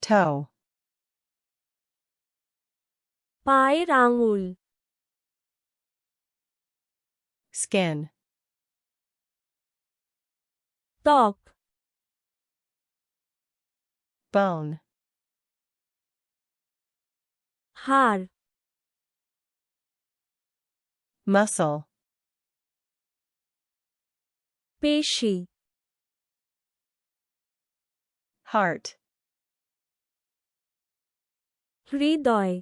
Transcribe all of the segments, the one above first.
toe, পায়ের আঙুল, skin, ত্বক, bone, হাড়, muscle, পেশি, heart, হৃদয়,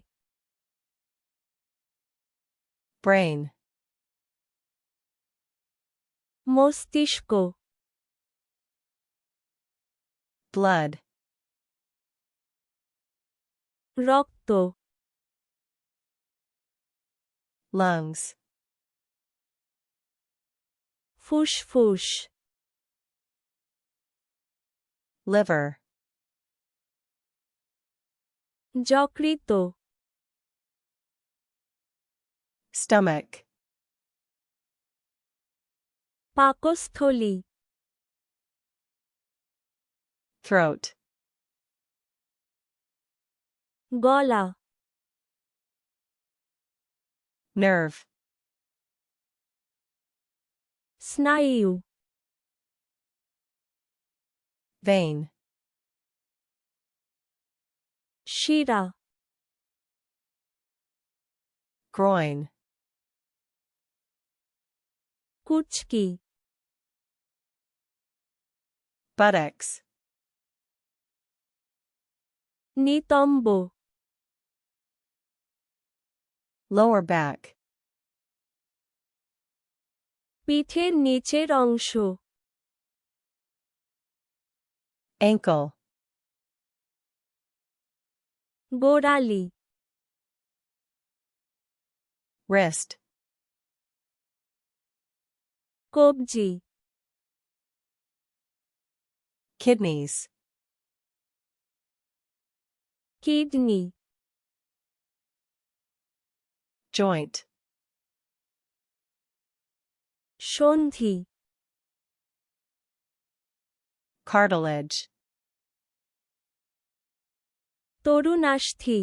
brain, মস্তিষ্ক, blood, রক্ত, lungs, ফুসফুস, liver, যকৃত, stomach, পাকস্থলী, throat, গলা, nerve, স্নায়ু, vein, শিরা, groin, কুচকি, buttocks, নিতম্ব, lower back, পিঠের নিচের অংশ, ankle, গোড়ালি, wrist, কবজি, kidneys, কিডনি, joint, সন্ধি, cartilage, তরুণাস্থি,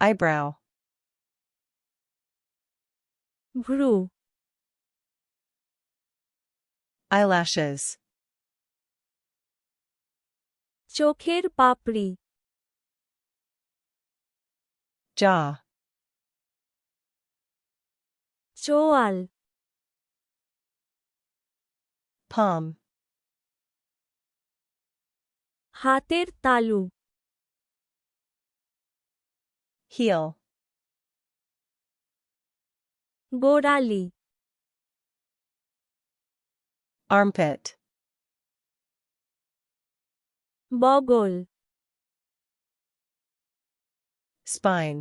eyebrow, ভ্রু, eyelashes, চোখের পাপড়ি, jaw, চোয়াল, palm, হাতের তালু, heel, গোড়ালি, armpit, বগল, spine,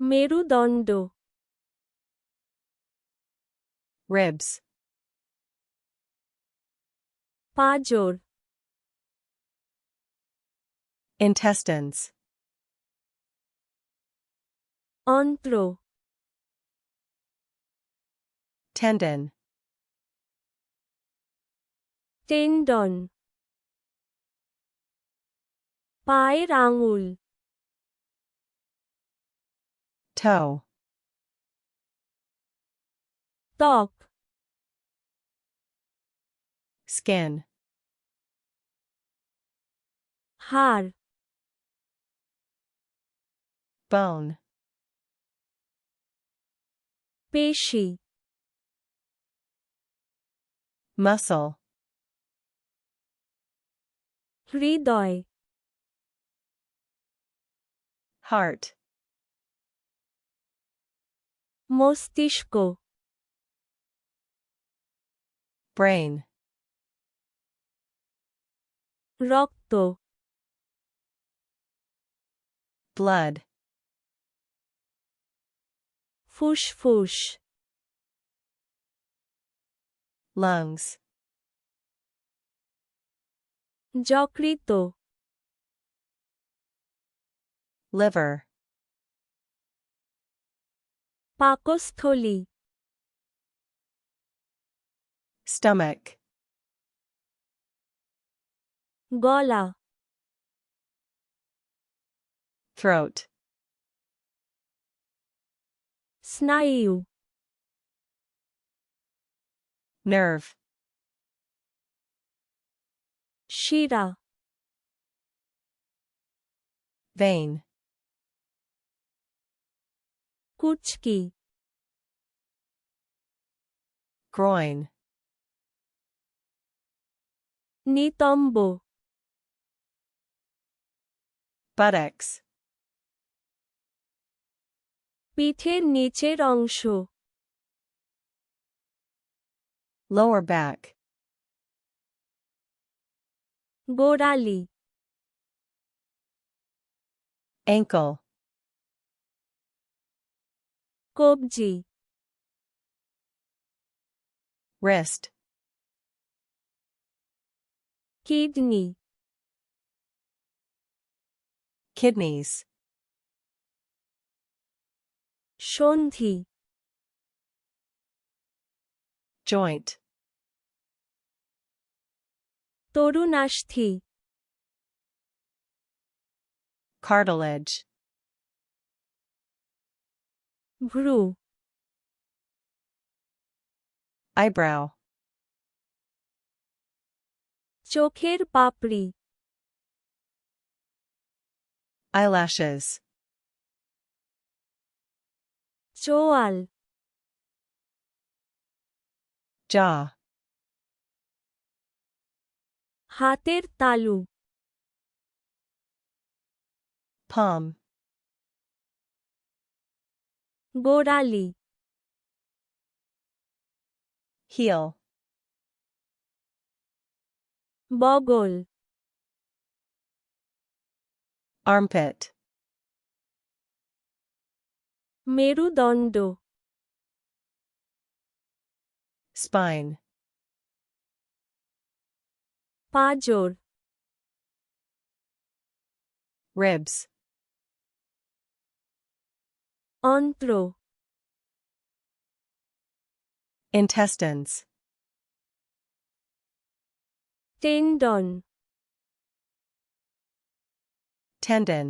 মেরুদণ্ড, ribs, পাঁজর, intestines, অন্ত্র, tendon, টেন্ডন, পায়ের আঙুল, toe, ত্বক, skin, হাড়, bone, পেশি, muscle, হৃদয়, heart, মস্তিষ্ক, brain, রক্ত, blood, ফুসফুস, lungs, যকৃত, liver, পাকস্থলী, stomach, গলা, throat, স্নায়ু, nerve, শিরা, vein, কুচকি, groin, নিতম্ব, buttocks, পিঠের নিচের অংশ, lower back, গোড়ালি, ankle, কবজি, wrist, কিডনি, kidneys, সন্ধি, joint, তরুণাস্থি, cartilage, ভ্রু, eyebrow, চোখের পাপড়ি, eyelashes, চোয়াল, jaw, হাতের তালু, palm, গোড়ালি, heel, বগল, armpit, মেরুদণ্ড, spine, পাঁজর, ribs, অন্ত্র, intestines, টেন্ডন, tendon,